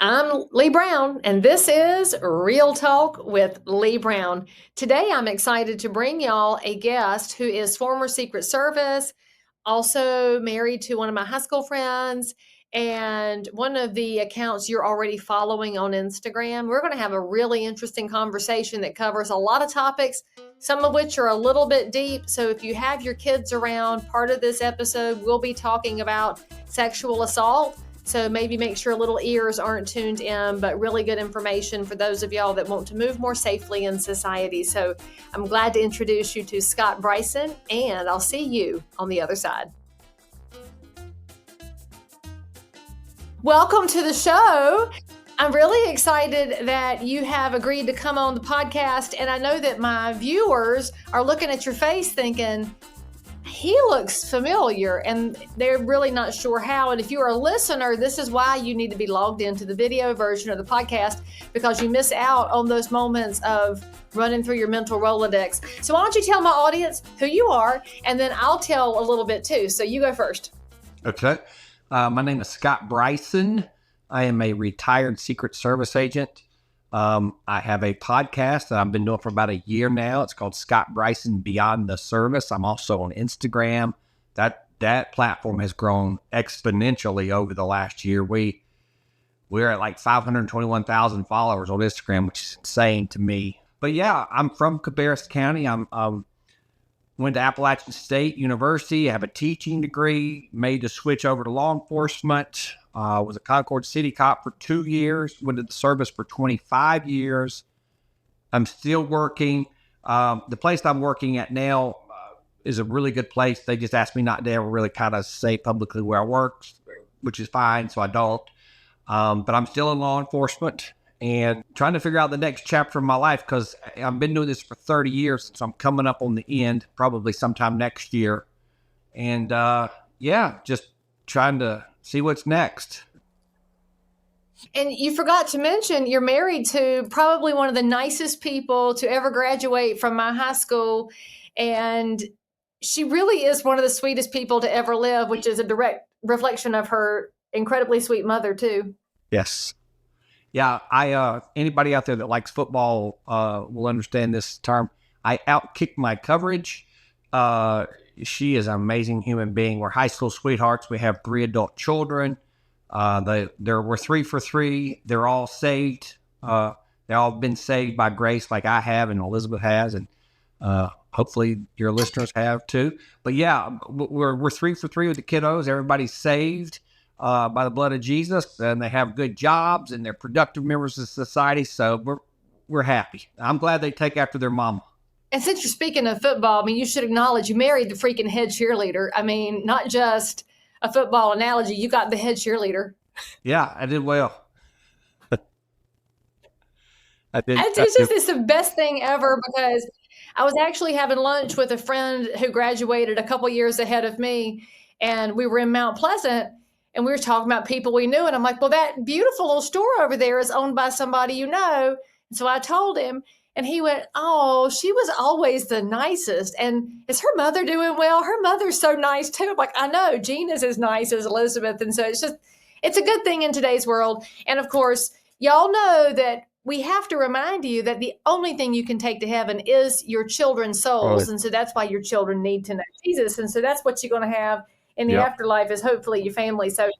I'm Leigh Brown, and this is Real Talk with Leigh Brown. Today, I'm excited to bring y'all a guest who is former Secret Service, also married to one of my high school friends, and one of the accounts you're already following on Instagram. We're going to have a really interesting conversation that covers a lot of topics, some of which are a little bit deep. So if you have your kids around, part of this episode, we'll be talking about sexual assault. So maybe make sure little ears aren't tuned in, but really good information for those of y'all that want to move more safely in society. So I'm glad to introduce you to Scott Bryson, and I'll see you on the other side. Welcome to the show. I'm really excited that you have agreed to come on the podcast. And I know that my viewers are looking at your face thinking, he looks familiar, and they're really not sure how. And if you're a listener, this is why you need to be logged into the video version of the podcast, because you miss out on those moments of running through your mental Rolodex. So why don't you tell my audience who you are, and then I'll tell a little bit too. So you go first. Okay. My name is Scott Bryson. I am a retired Secret Service agent. I have a podcast that I've been doing for about a year now. It's called Scott Bryson Beyond the Service. I'm also on Instagram. That platform has grown exponentially over the last year. We're at like 521,000 followers on Instagram, which is insane to me. But yeah, I'm from Cabarrus County. Went to Appalachian State University. I have a teaching degree. Made the switch over to law enforcement. Was a Concord City cop for 2 years. Went to the service for 25 years. I'm still working. The place I'm working at now is a really good place. They just asked me not to ever really kind of say publicly where I work, which is fine, so I don't. But I'm still in law enforcement and trying to figure out the next chapter of my life, because I've been doing this for 30 years, so I'm coming up on the end, probably sometime next year. And just trying to see what's next. And you forgot to mention you're married to probably one of the nicest people to ever graduate from my high school. And she really is one of the sweetest people to ever live, which is a direct reflection of her incredibly sweet mother too. Yes. Yeah, anybody out there that likes football will understand this term. I outkick my coverage. She is an amazing human being. We're high school sweethearts. We have 3 adult children. We're 3 for 3. They're all saved. They've all been saved by grace, like I have and Elizabeth has, and hopefully your listeners have too. But yeah, we're 3 for 3 with the kiddos. Everybody's saved by the blood of Jesus, and they have good jobs, and they're productive members of society. So we're happy. I'm glad they take after their mama. And since you're speaking of football, I mean, you should acknowledge you married the freaking head cheerleader. I mean, not just a football analogy, you got the head cheerleader. Yeah, I did well. It's the best thing ever, because I was actually having lunch with a friend who graduated a couple years ahead of me, and we were in Mount Pleasant, and we were talking about people we knew. And I'm like, well, that beautiful little store over there is owned by somebody you know. And so I told him, and he went, oh, she was always the nicest. And is her mother doing well? Her mother's so nice too. I'm like, I know, Gina's as nice as Elizabeth. And so it's a good thing in today's world. And of course, y'all know that we have to remind you that the only thing you can take to heaven is your children's souls. And so that's why your children need to know Jesus. And so that's what you're going to have in the afterlife, is hopefully your family. So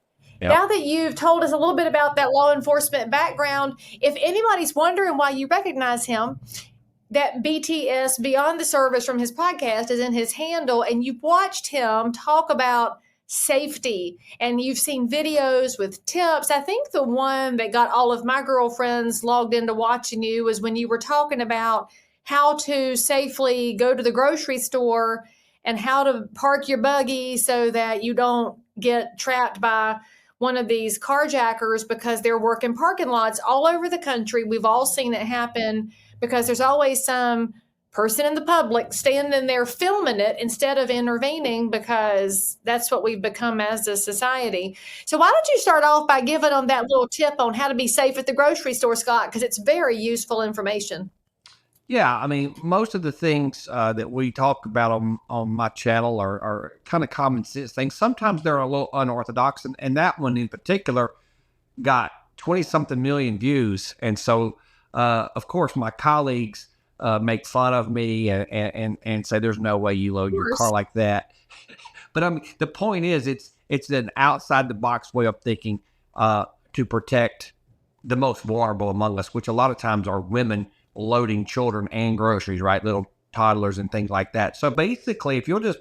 now that you've told us a little bit about that law enforcement background, if anybody's wondering why you recognize him, that BTS, Beyond the Service, from his podcast is in his handle, and you've watched him talk about safety, and you've seen videos with tips. I think the one that got all of my girlfriends logged into watching you was when you were talking about how to safely go to the grocery store and how to park your buggy so that you don't get trapped by one of these carjackers, because they're working parking lots all over the country. We've all seen it happen, because there's always some person in the public standing there filming it instead of intervening, because that's what we've become as a society. So why don't you start off by giving them that little tip on how to be safe at the grocery store, Scott, because it's very useful information. Yeah, I mean, most of the things that we talk about on my channel are kind of common sense things. Sometimes they're a little unorthodox, and that one in particular got 20 something million views. And so, of course, my colleagues make fun of me and say, there's no way you load your car like that. But I mean, the point is, it's an outside the box way of thinking to protect the most vulnerable among us, which a lot of times are women loading children and groceries, right? Little toddlers and things like that. So basically, if you'll just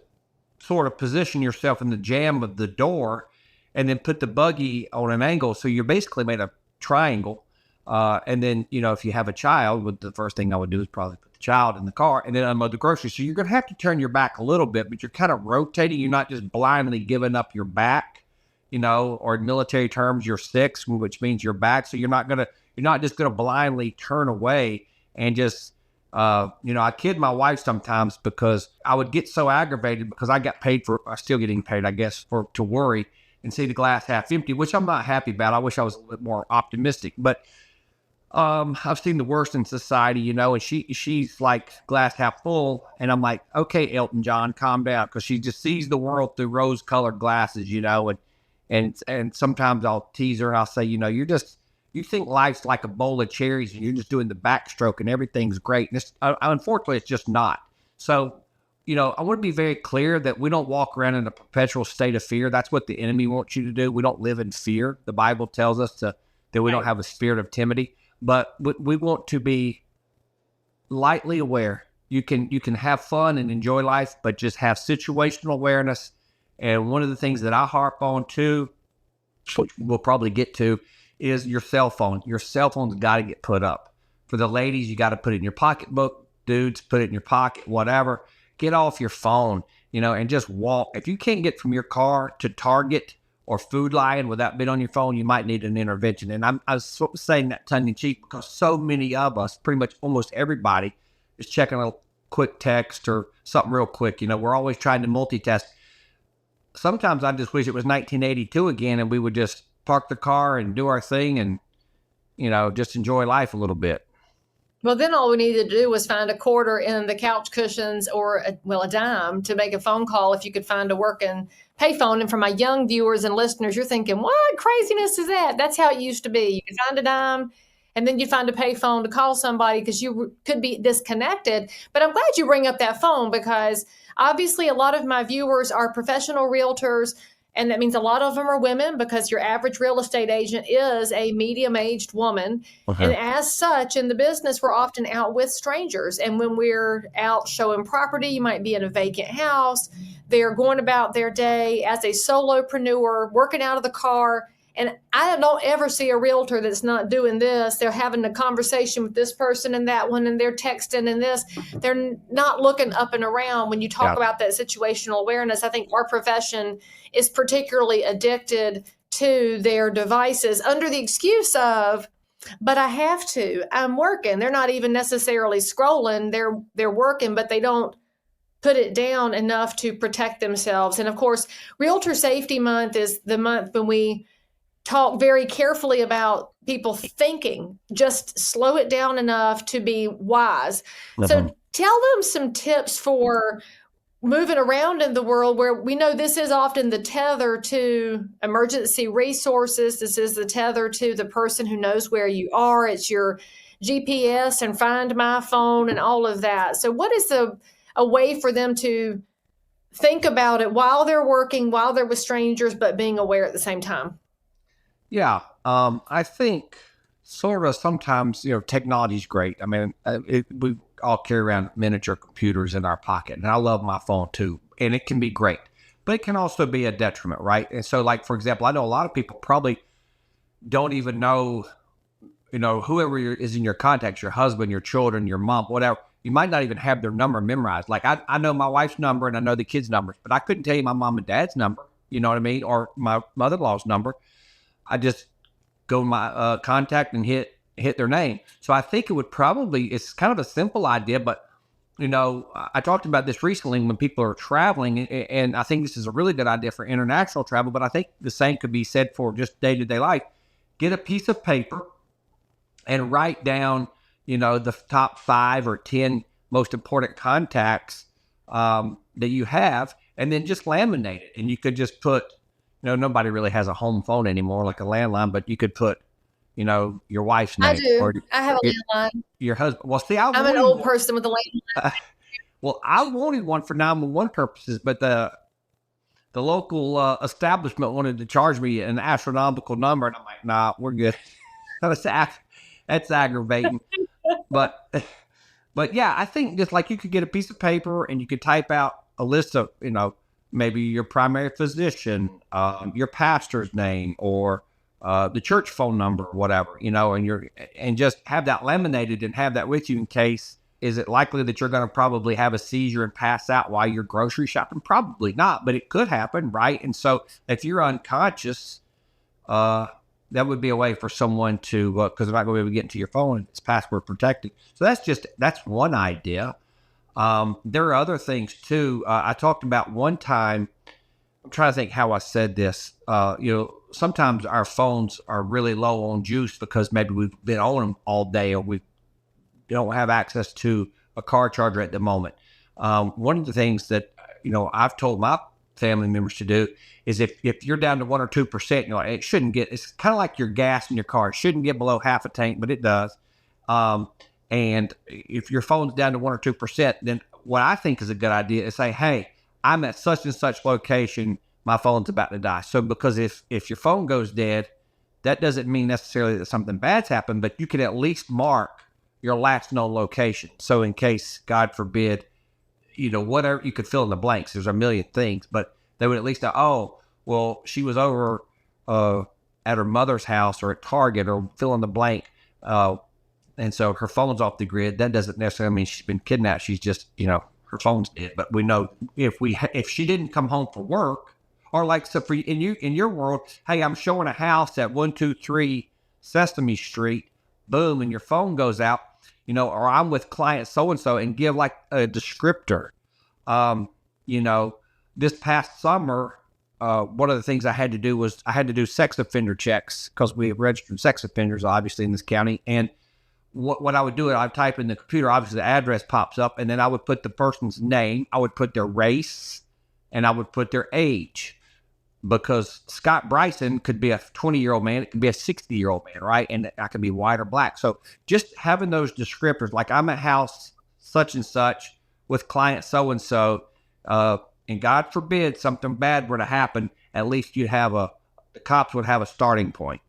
sort of position yourself in the jamb of the door and then put the buggy on an angle, so you're basically made a triangle. And then, if you have a child, the first thing I would do is probably put the child in the car and then unload the groceries. So you're going to have to turn your back a little bit, but you're kind of rotating. You're not just blindly giving up your back, or in military terms, you're six, which means your back. So you're not just going to blindly turn away and just, I kid my wife sometimes because I would get so aggravated because I still getting paid, I guess, to worry and see the glass half empty, which I'm not happy about. I wish I was a little bit more optimistic, but I've seen the worst in society, and she's like glass half full. And I'm like, okay, Elton John, calm down. Cause she just sees the world through rose colored glasses, and sometimes I'll tease her and I'll say, you think life's like a bowl of cherries and you're just doing the backstroke and everything's great. And unfortunately, it's just not. So, I want to be very clear that we don't walk around in a perpetual state of fear. That's what the enemy wants you to do. We don't live in fear. The Bible tells us that we don't have a spirit of timidity. But we want to be lightly aware. You can have fun and enjoy life, but just have situational awareness. And one of the things that I harp on too, which we'll probably get to, is your cell phone. Your cell phone's got to get put up. For the ladies, you got to put it in your pocketbook. Dudes, put it in your pocket, whatever. Get off your phone, and just walk. If you can't get from your car to Target or Food Lion without being on your phone, you might need an intervention. And I was saying that tongue in cheek because so many of us, pretty much almost everybody, is checking a quick text or something real quick. We're always trying to multitask. Sometimes I just wish it was 1982 again and we would just park the car and do our thing and, just enjoy life a little bit. Well, then all we needed to do was find a quarter in the couch cushions or a dime to make a phone call if you could find a working payphone. And for my young viewers and listeners, you're thinking, what craziness is that? That's how it used to be. You could find a dime and then you'd find a payphone to call somebody because you could be disconnected. But I'm glad you bring up that phone because obviously a lot of my viewers are professional realtors. And that means a lot of them are women because your average real estate agent is a medium-aged woman. Okay. And as such, in the business, we're often out with strangers. And when we're out showing property, you might be in a vacant house. They're going about their day as a solopreneur, working out of the car. And I don't ever see a realtor that's not doing this. They're having a conversation with this person and that one, and they're texting and this. They're not looking up and around. When you talk about that situational awareness, I think our profession is particularly addicted to their devices under the excuse of, but I have to. I'm working. They're not even necessarily scrolling. They're working, but they don't put it down enough to protect themselves. And of course, Realtor Safety Month is the month when we talk very carefully about people thinking, just slow it down enough to be wise. Uh-huh. So tell them some tips for moving around in the world where we know this is often the tether to emergency resources. This is the tether to the person who knows where you are. It's your GPS and Find My Phone and all of that. So what is a way for them to think about it while they're working, while they're with strangers, but being aware at the same time? Yeah, I think sort of sometimes, technology is great. I mean, we all carry around miniature computers in our pocket, and I love my phone too, and it can be great, but it can also be a detriment, right? And so, like, for example, I know a lot of people probably don't even know, whoever is in your contacts, your husband, your children, your mom, whatever, you might not even have their number memorized. Like, I know my wife's number and I know the kids' numbers, but I couldn't tell you my mom and dad's number, you know what I mean? Or my mother-in-law's number. I just go to my contact and hit their name. So I think it would it's kind of a simple idea, but, I talked about this recently when people are traveling, and I think this is a really good idea for international travel, but I think the same could be said for just day-to-day life. Get a piece of paper and write down, the top 5 or 10 most important contacts that you have, and then just laminate it. And you could just put, nobody really has a home phone anymore, like a landline, but you could put, your wife's I name do. or I have a your, landline. your husband. Well, see, I I'm an wanted old person with a landline. well, I wanted one for 911 purposes, but the local establishment wanted to charge me an astronomical number, and I'm like, nah, we're good. That's aggravating. But but yeah, I think just like you could get a piece of paper and you could type out a list of, maybe your primary physician, your pastor's name, or the church phone number, or whatever, and just have that laminated and have that with you in case. Is it likely that you're going to probably have a seizure and pass out while you're grocery shopping? Probably not, but it could happen, right? And so if you're unconscious, uh, that would be a way for someone to, because they're not going to be able to get into your phone. It's password protected. So that's one idea. There are other things too. I talked about one time. I'm trying to think how I said this. Sometimes our phones are really low on juice because maybe we've been on them all day, or we don't have access to a car charger at the moment. One of the things that I've told my family members to do is if you're down to 1 or 2%, it shouldn't get. It's kind of like your gas in your car. It shouldn't get below half a tank, but it does. And if your phone's down to 1 or 2%, then what I think is a good idea is say, hey, I'm at such and such location. My phone's about to die. So because if your phone goes dead, that doesn't mean necessarily that something bad's happened, but you can at least mark your last known location. So in case, God forbid, whatever, you could fill in the blanks. There's a million things, but they would at least know, oh, well, she was over at her mother's house or at Target, or fill in the blank. And so her phone's off the grid. That doesn't necessarily mean she's been kidnapped. She's just, her phone's dead. But we know if she didn't come home for work, or like, so for in your world, hey, I'm showing a house at 123 Sesame Street, boom, and your phone goes out, or I'm with client so-and-so, and give like a descriptor. This past summer, one of the things I had to do was I had to do sex offender checks because we have registered sex offenders, obviously, in this county. And what I would do is I'd type in the computer, obviously the address pops up, and then I would put the person's name, I would put their race, and I would put their age. Because Scott Bryson could be a 20-year-old man, it could be a 60-year-old man, right? And I could be white or black. So just having those descriptors, like I'm at house such and such with client so-and-so, and God forbid something bad were to happen, at least the cops would have a starting point.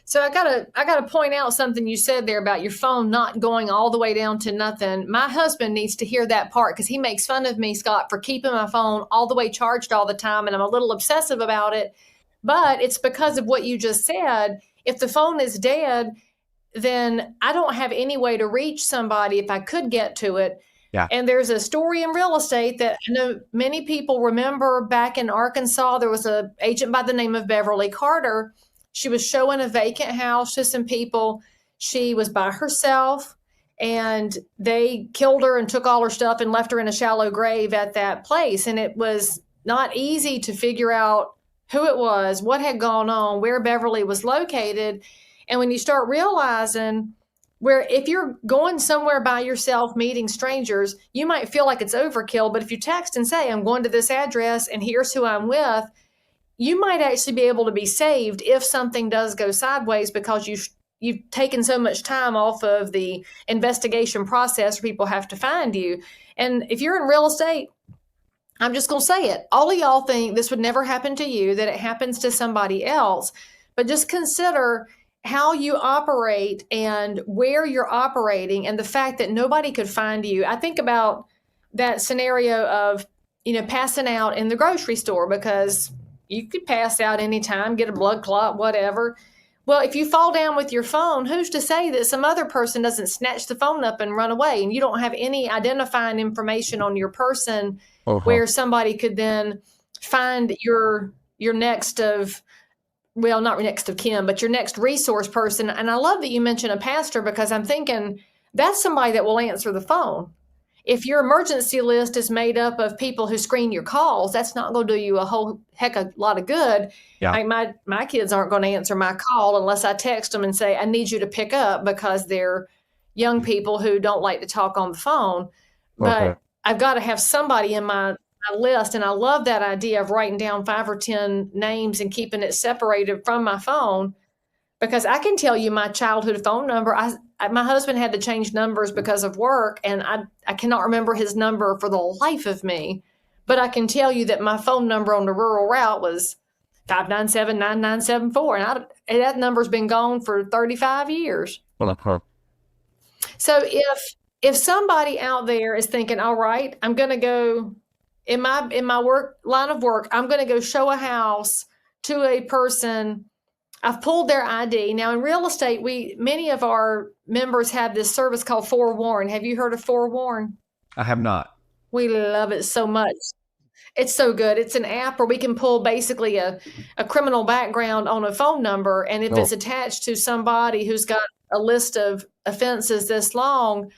So I gotta point out something you said there about your phone not going all the way down to nothing. My husband needs to hear that part because he makes fun of me, Scott, for keeping my phone all the way charged all the time, and I'm a little obsessive about it. But it's because of what you just said. If the phone is dead, then I don't have any way to reach somebody if I could get to it. Yeah. And there's a story in real estate that I know many people remember. Back in Arkansas, there was an agent by the name of Beverly Carter. She was showing a vacant house to some people. She was by herself, and they killed her and took all her stuff and left her in a shallow grave at that place. And it was not easy to figure out who it was, what had gone on, where Beverly was located. And when you start realizing where if you're going somewhere by yourself, meeting strangers, you might feel like it's overkill. But if you text and say, I'm going to this address and here's who I'm with, you might actually be able to be saved if something does go sideways because you've taken so much time off of the investigation process where people have to find you. And if you're in real estate, I'm just going to say it. All of y'all think this would never happen to you, that it happens to somebody else. But just consider how you operate and where you're operating and the fact that nobody could find you. I think about that scenario of, passing out in the grocery store because you could pass out anytime, get a blood clot, whatever. Well, if you fall down with your phone, who's to say that some other person doesn't snatch the phone up and run away and you don't have any identifying information on your person where somebody could then find your next of, well, not next of kin, but your next resource person. And I love that you mentioned a pastor because I'm thinking that's somebody that will answer the phone. If your emergency list is made up of people who screen your calls, that's not going to do you a whole heck of a lot of good. Yeah. Like my kids aren't going to answer my call unless I text them and say, I need you to pick up, because they're young people who don't like to talk on the phone. But I've got to have somebody in my list. And I love that idea of writing down 5 or 10 names and keeping it separated from my phone, because I can tell you my childhood phone number. My husband had to change numbers because of work, and I cannot remember his number for the life of me. But I can tell you that my phone number on the rural route was 597-9974, and that number's been gone for 35 years. So if somebody out there is thinking, all right, I'm going to go in my work line of work, I'm going to go show a house to a person. I've pulled their ID. Now in real estate, many of our members have this service called Forewarn. Have you heard of Forewarn? I have not. We love it so much. It's so good. It's an app where we can pull basically a criminal background on a phone number. And if it's attached to somebody who's got a list of offenses this long,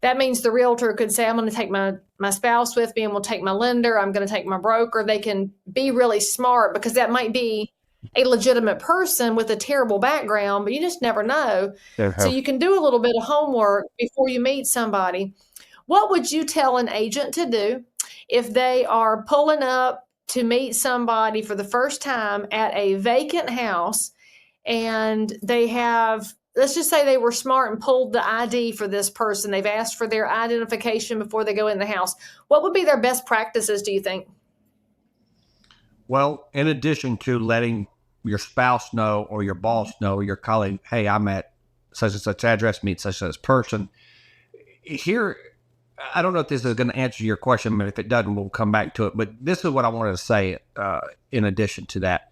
that means the realtor could say, I'm going to take my spouse with me, and we'll take my lender. I'm going to take my broker. They can be really smart, because that might be a legitimate person with a terrible background, but you just never know. So you can do a little bit of homework before you meet somebody. What would you tell an agent to do if they are pulling up to meet somebody for the first time at a vacant house, and they have, let's just say they were smart and pulled the ID for this person. They've asked for their identification before they go in the house. What would be their best practices, do you think? Well, in addition to letting your spouse know, or your boss know, or your colleague, hey, I'm at such and such address, meet such and such person. Here, I don't know if this is going to answer your question, but if it doesn't, we'll come back to it. But this is what I wanted to say in addition to that.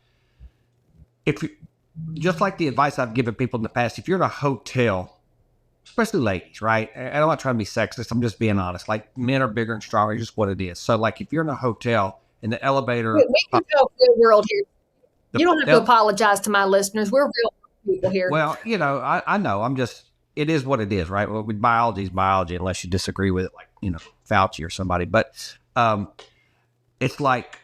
Just like the advice I've given people in the past, if you're in a hotel, especially ladies, right? And I'm not trying to be sexist. I'm just being honest. Like, men are bigger and stronger, just what it is. So like, if you're in a hotel and the elevator, we can go real world here. You don't have to apologize to my listeners. We're real people here. Well, I know. It is what it is, right? Well, biology is biology, unless you disagree with it, like, Fauci or somebody. But it's like,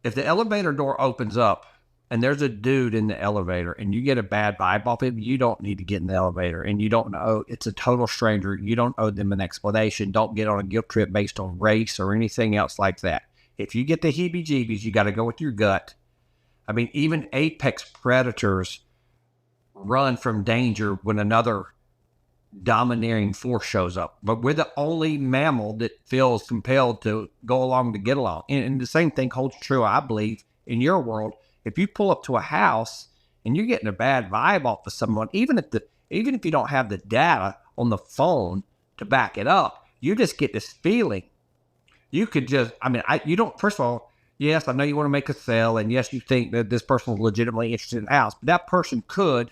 if the elevator door opens up and there's a dude in the elevator and you get a bad vibe off him, you don't need to get in the elevator, and you don't know, it's a total stranger. You don't owe them an explanation. Don't get on a guilt trip based on race or anything else like that. If you get the heebie-jeebies, you got to go with your gut. I mean, even apex predators run from danger when another domineering force shows up. But we're the only mammal that feels compelled to go along to get along. And the same thing holds true, I believe, in your world. If you pull up to a house and you're getting a bad vibe off of someone, even if you don't have the data on the phone to back it up, you just get this feeling. You could just, you don't, first of all, yes, I know you want to make a sale, and yes, you think that this person is legitimately interested in the house, but that person could,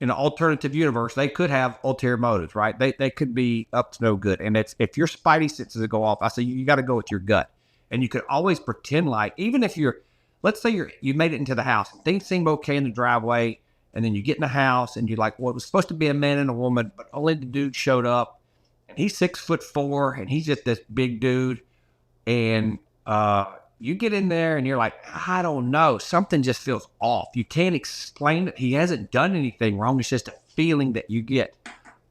in an alternative universe, they could have ulterior motives, right? They could be up to no good. And if your spidey senses go off, I say you got to go with your gut. And you could always pretend like, even if let's say you made it into the house, things seem okay in the driveway, and then you get in the house and you're like, well, it was supposed to be a man and a woman, but only the dude showed up, and he's 6'4", and he's just this big dude. And you get in there and you're like, I don't know, something just feels off. You can't explain it. He hasn't done anything wrong. It's just a feeling that you get.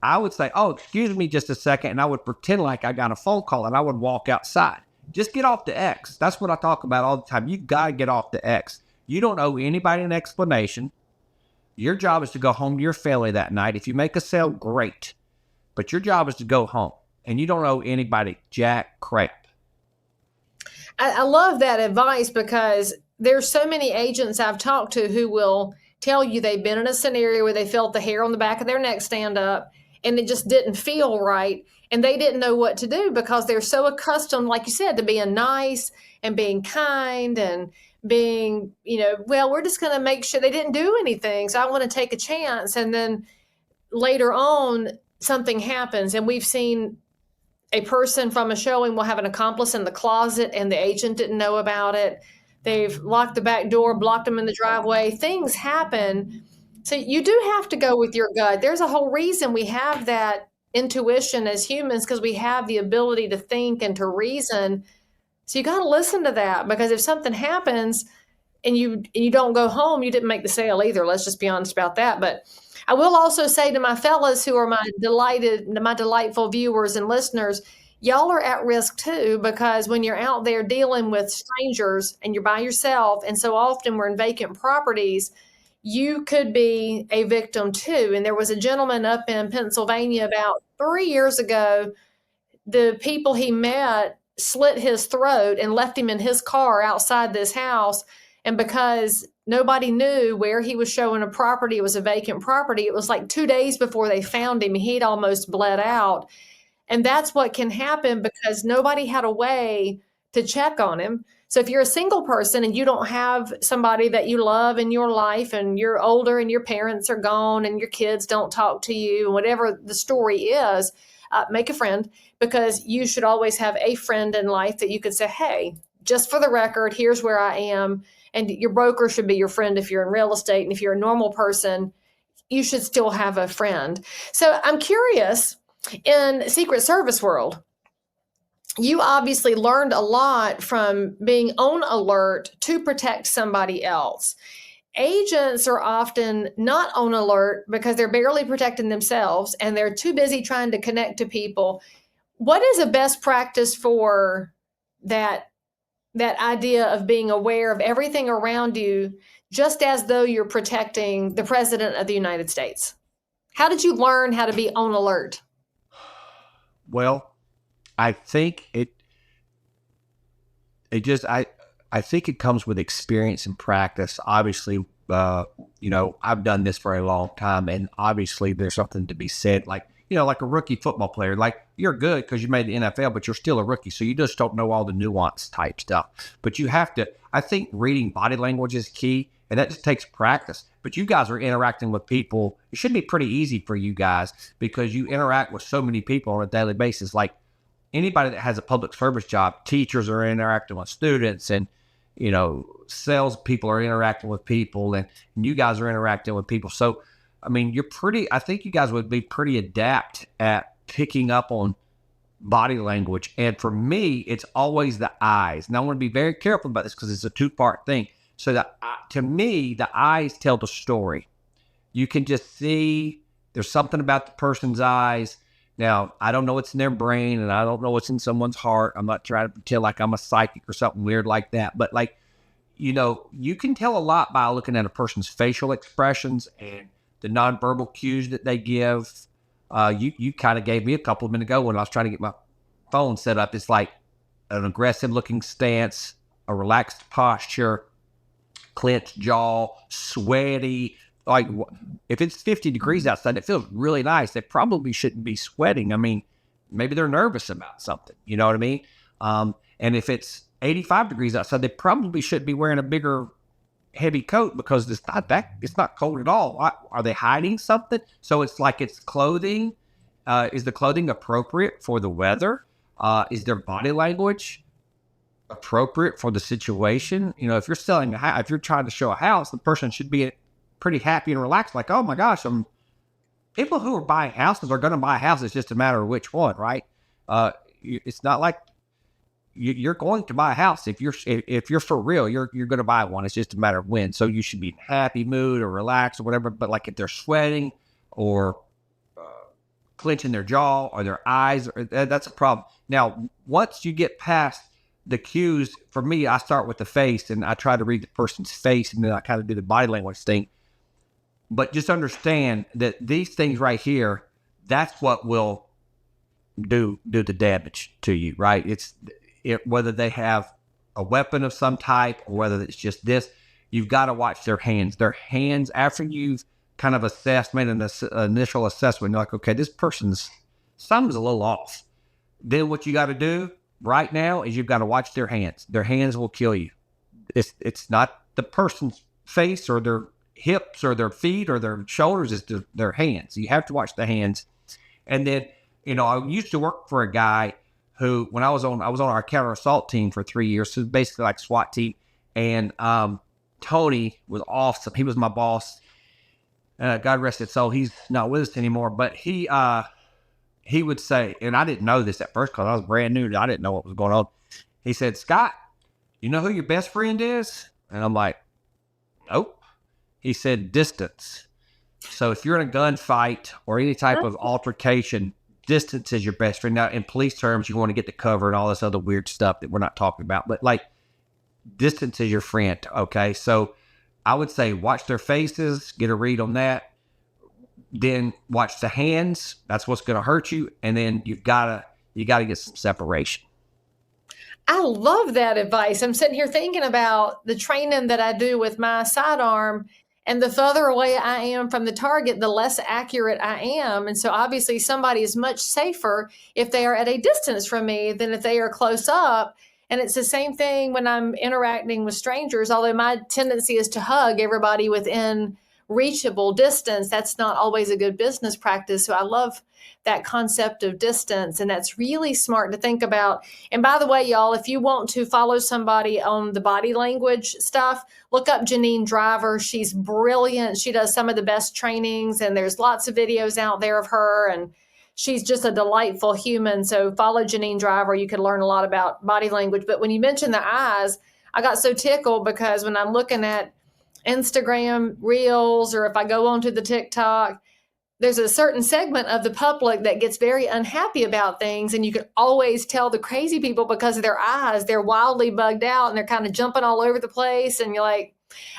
I would say, oh, excuse me just a second. And I would pretend like I got a phone call, and I would walk outside. Just get off the X. That's what I talk about all the time. You got to get off the X. You don't owe anybody an explanation. Your job is to go home to your family that night. If you make a sale, great. But your job is to go home. And you don't owe anybody jack crap. I love that advice, because there's so many agents I've talked to who will tell you they've been in a scenario where they felt the hair on the back of their neck stand up, and it just didn't feel right. And they didn't know what to do, because they're so accustomed, like you said, to being nice and being kind and being, well, we're just going to make sure. They didn't do anything. So I want to take a chance. And then later on, something happens. And we've seen a person from a showing will have an accomplice in the closet, and the agent didn't know about it. They've locked the back door, blocked them in the driveway. Things happen. So you do have to go with your gut. There's a whole reason we have that intuition as humans, because we have the ability to think and to reason. So you got to listen to that, because if something happens and you don't go home, you didn't make the sale either. Let's just be honest about that. But I will also say to my fellas who are my delightful viewers and listeners, y'all are at risk too, because when you're out there dealing with strangers and you're by yourself, and so often we're in vacant properties, you could be a victim too. And there was a gentleman up in Pennsylvania about 3 years ago. The people he met slit his throat and left him in his car outside this house. And because nobody knew where he was showing a property, it was a vacant property. It was like 2 days before they found him. He'd almost bled out. And that's what can happen because nobody had a way to check on him. So if you're a single person and you don't have somebody that you love in your life and you're older and your parents are gone and your kids don't talk to you, and whatever the story is, make a friend, because you should always have a friend in life that you could say, hey, just for the record, here's where I am. And your broker should be your friend if you're in real estate. And if you're a normal person, you should still have a friend. So I'm curious, in Secret Service world, you obviously learned a lot from being on alert to protect somebody else. Agents are often not on alert because they're barely protecting themselves and they're too busy trying to connect to people. What is a best practice for that idea of being aware of everything around you, just as though you're protecting the president of the United States? How did you learn how to be on alert? Well, I think I think it comes with experience and practice. Obviously, I've done this for a long time, and obviously there's something to be said, like a rookie football player. Like, you're good because you made the NFL, but you're still a rookie, so you just don't know all the nuance type stuff. But you have to. I think reading body language is key, and that just takes practice. But you guys are interacting with people. It should be pretty easy for you guys because you interact with so many people on a daily basis. Like, anybody that has a public service job, teachers are interacting with students, and sales people are interacting with people, and you guys are interacting with people. So, I mean, I think you guys would be pretty adept at picking up on body language. And for me, it's always the eyes. Now, I want to be very careful about this because it's a two-part thing. So to me, the eyes tell the story. You can just see there's something about the person's eyes. Now, I don't know what's in their brain, and I don't know what's in someone's heart. I'm not trying to pretend like I'm a psychic or something weird like that. But you can tell a lot by looking at a person's facial expressions and the nonverbal cues that they give. You kind of gave me a couple of minutes ago when I was trying to get my phone set up. It's like an aggressive looking stance, a relaxed posture, clenched jaw, sweaty. Like, if it's 50 degrees outside, it feels really nice. They probably shouldn't be sweating. I mean, maybe they're nervous about something. You know what I mean? And if it's 85 degrees outside, they probably should be wearing a bigger, heavy coat because it's not cold at all. Are they hiding something? So it's like it's clothing. Is the clothing appropriate for the weather? Is their body language appropriate for the situation? If you're selling if you're trying to show a house, the person should be pretty happy and relaxed. Like, oh my gosh, people who are buying houses are going to buy houses. It's just a matter of which one, right? It's not like you're going to buy a house. If you're for real, you're going to buy one. It's just a matter of when. So you should be in a happy mood or relaxed or whatever. But like if they're sweating or clenching their jaw or their eyes, that's a problem. Now, once you get past the cues, for me, I start with the face and I try to read the person's face, and then I kind of do the body language thing. But just understand that these things right here, that's what will do the damage to you, right? Whether they have a weapon of some type or whether it's just this, you've got to watch their hands. Their hands, after you've kind of made an initial assessment, you're like, okay, something's a little off. Then what you got to do right now is you've got to watch their hands. Their hands will kill you. It's not the person's face or their hips or their feet or their shoulders, it's their hands. You have to watch the hands. And then, I used to work for a guy who, when I was on our counter assault team for 3 years, so basically like SWAT team. And Tony was awesome. He was my boss. God rest his soul. He's not with us anymore. But he would say, and I didn't know this at first because I was brand new. I didn't know what was going on. He said, Scott, you know who your best friend is? And I'm like, nope. He said, distance. So if you're in a gunfight or any type of altercation, distance is your best friend. Now, in police terms, you want to get to cover and all this other weird stuff that we're not talking about. But like, distance is your friend, okay? So I would say watch their faces, get a read on that. Then watch the hands. That's what's going to hurt you. And then you gotta get some separation. I love that advice. I'm sitting here thinking about the training that I do with my sidearm, and the further away I am from the target, the less accurate I am. And so obviously somebody is much safer if they are at a distance from me than if they are close up. And it's the same thing when I'm interacting with strangers, although my tendency is to hug everybody within reachable distance. That's not always a good business practice. So I love that concept of distance. And that's really smart to think about. And by the way, y'all, if you want to follow somebody on the body language stuff, look up Janine Driver. She's brilliant. She does some of the best trainings, and there's lots of videos out there of her. And she's just a delightful human. So follow Janine Driver. You can learn a lot about body language. But when you mentioned the eyes, I got so tickled because when I'm looking at Instagram reels, or if I go onto the TikTok, there's a certain segment of the public that gets very unhappy about things. And you can always tell the crazy people because of their eyes. They're wildly bugged out and they're kind of jumping all over the place. And you're like,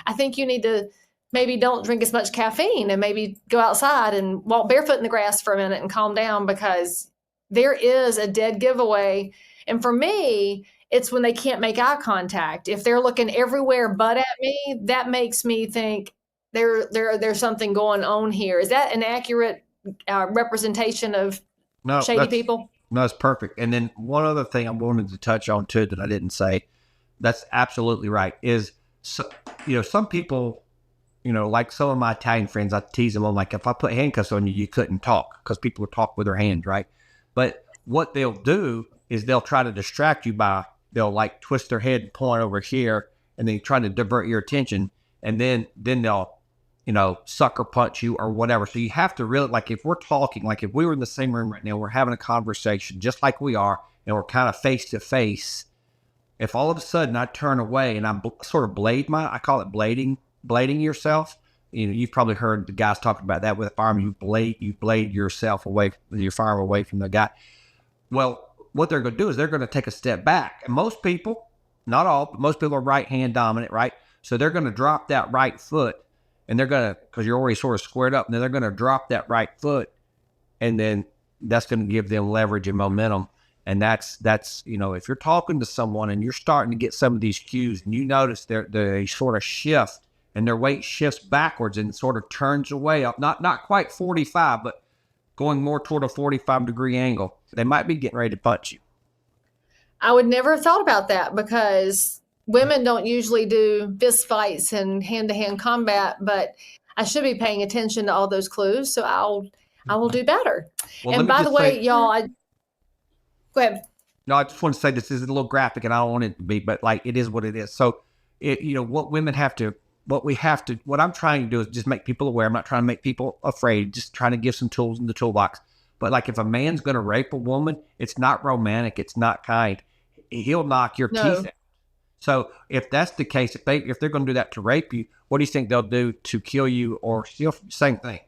I think you need to maybe don't drink as much caffeine and maybe go outside and walk barefoot in the grass for a minute and calm down, because there is a dead giveaway. And for me, it's when they can't make eye contact. If they're looking everywhere but at me, that makes me think there's something going on here. Is that an accurate representation of shady people? No, it's perfect. And then one other thing I wanted to touch on too that I didn't say, that's absolutely right, is some people, like some of my Italian friends, I tease them on, like, if I put handcuffs on you, you couldn't talk, because people will talk with their hands, right? But what they'll do is they'll try to distract you they'll like twist their head and point over here, and then try to divert your attention, and then they'll sucker punch you or whatever. So you have to really, like, if we're talking, like if we were in the same room right now, we're having a conversation just like we are, and we're kind of face to face. If all of a sudden I turn away and I'm sort of I call it blading yourself. You've probably heard the guys talking about that with a firearm. You blade yourself away, your firearm away from the guy. Well, what they're going to do is they're going to take a step back. And most people, not all, but most people are right hand dominant, right? So they're going to drop that right foot, and they're going to, because you're already sort of squared up, and then they're going to drop that right foot, and then that's going to give them leverage and momentum. And that's if you're talking to someone and you're starting to get some of these cues, and you notice they sort of shift, and their weight shifts backwards and sort of turns away up, not quite 45, but going more toward a 45-degree angle, they might be getting ready to punch you. I would never have thought about that, because women don't usually do fist fights and hand-to-hand combat, but I should be paying attention to all those clues. So I will do better. Well, and by the way, y'all, go ahead. No, I just want to say this is a little graphic, and I don't want it to be, but like, it is what it is. So what I'm trying to do is just make people aware. I'm not trying to make people afraid, just trying to give some tools in the toolbox. But like, if a man's going to rape a woman, it's not romantic. It's not kind. He'll knock your teeth out. So if that's the case, if they're going to do that to rape you, what do you think they'll do to kill you or steal? Same thing.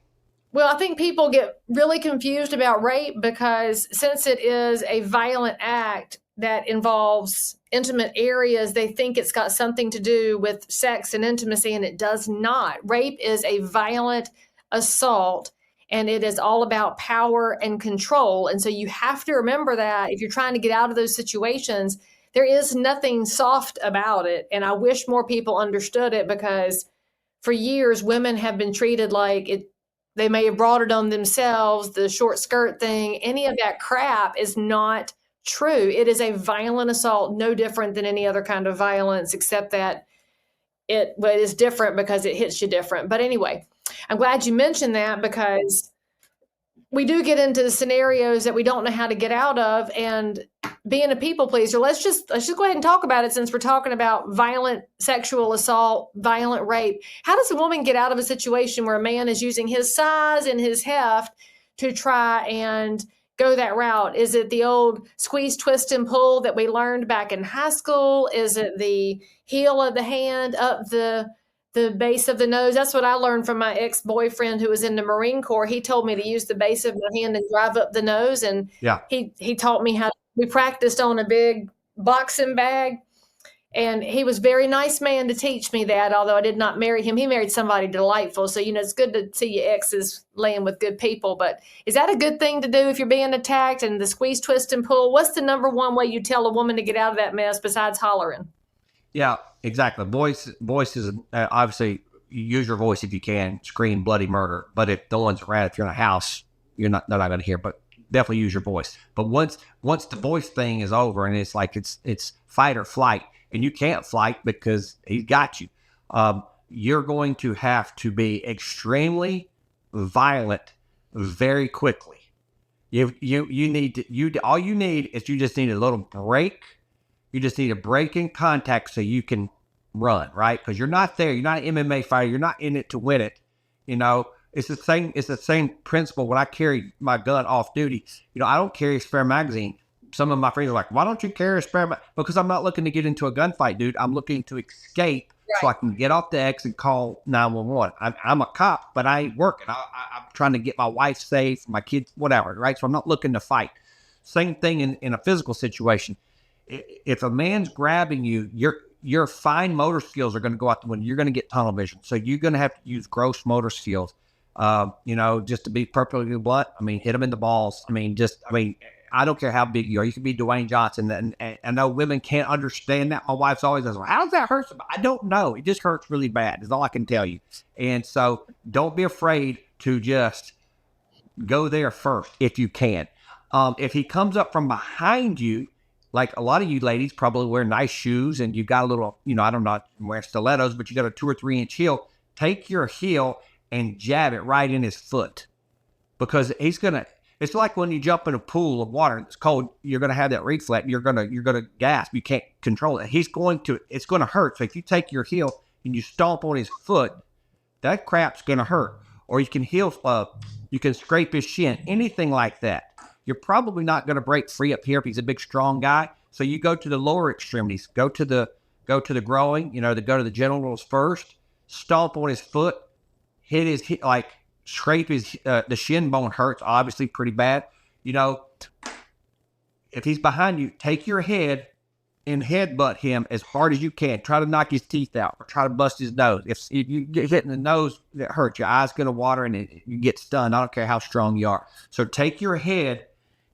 Well, I think people get really confused about rape, because since it is a violent act that involves intimate areas, they think it's got something to do with sex and intimacy, and it does not. Rape is a violent assault, and it is all about power and control. And so you have to remember that if you're trying to get out of those situations, there is nothing soft about it. And I wish more people understood it, because for years, women have been treated like it. They may have brought it on themselves, the short skirt thing. Any of that crap is not true. It is a violent assault, no different than any other kind of violence, except that it is different because it hits you different. But anyway, I'm glad you mentioned that, because we do get into the scenarios that we don't know how to get out of, and being a people pleaser. Let's just go ahead and talk about it, since we're talking about violent sexual assault, violent rape. How does a woman get out of a situation where a man is using his size and his heft to try and go that route? Is it the old squeeze, twist, and pull that we learned back in high school? Is it the heel of the hand up the base of the nose? That's what I learned from my ex-boyfriend who was in the Marine Corps. He told me to use the base of my hand and drive up the nose. And he taught me how. We practiced on a big boxing bag, And he was a very nice man to teach me that, although I did not marry him. He married somebody delightful. So, it's good to see your exes laying with good people. But is that a good thing to do if you're being attacked and the squeeze, twist, and pull? What's the number one way you tell a woman to get out of that mess besides hollering? Yeah, exactly. Voice is obviously, use your voice if you can, scream bloody murder. But if no one's around, if you're in a house, they're not going to hear. But definitely use your voice. But once the voice thing is over and it's like it's fight or flight, and you can't fight because he's got you, you're going to have to be extremely violent very quickly. You need to, all you need is you just need a little break. You just need a break in contact so you can run, right? Because you're not there. You're not an MMA fighter. You're not in it to win it. It's the same. It's the same principle. When I carry my gun off duty, I don't carry a spare magazine. Some of my friends are like, "Why don't you carry a spare magazine?" Because I'm not looking to get into a gunfight, dude. I'm looking to escape so I can get off the X and call 911. I'm a cop, but I ain't working. I'm trying to get my wife safe, my kids, whatever, right? So I'm not looking to fight. Same thing in a physical situation. If a man's grabbing you, your fine motor skills are going to go out the window. You're going to get tunnel vision. So you're going to have to use gross motor skills. Just to be perfectly blunt, hit them in the balls. I don't care how big you are. You can be Dwayne Johnson. And I know women can't understand that. My wife's always says, well, how does that hurt somebody? I don't know. It just hurts really bad is all I can tell you. And so don't be afraid to just go there first if you can. If he comes up from behind you, like a lot of you ladies probably wear nice shoes and you got a little, I'm not wearing stilettos, but you got a 2 or 3 inch heel. Take your heel and jab it right in his foot, because it's like when you jump in a pool of water and it's cold, you're going to have that reflex. You're going to gasp. You can't control it. It's going to hurt. So if you take your heel and you stomp on his foot, that crap's going to hurt. Or you can you can scrape his shin, anything like that. You're probably not going to break free up here if he's a big, strong guy. So you go to the lower extremities, go to the groin, go to the genitals first, stomp on his foot, hit his scrape his, the shin bone hurts, obviously pretty bad. If he's behind you, take your head and headbutt him as hard as you can. Try to knock his teeth out or try to bust his nose. If you get hit in the nose, that hurts. Your eye's going to water and you get stunned. I don't care how strong you are. So take your head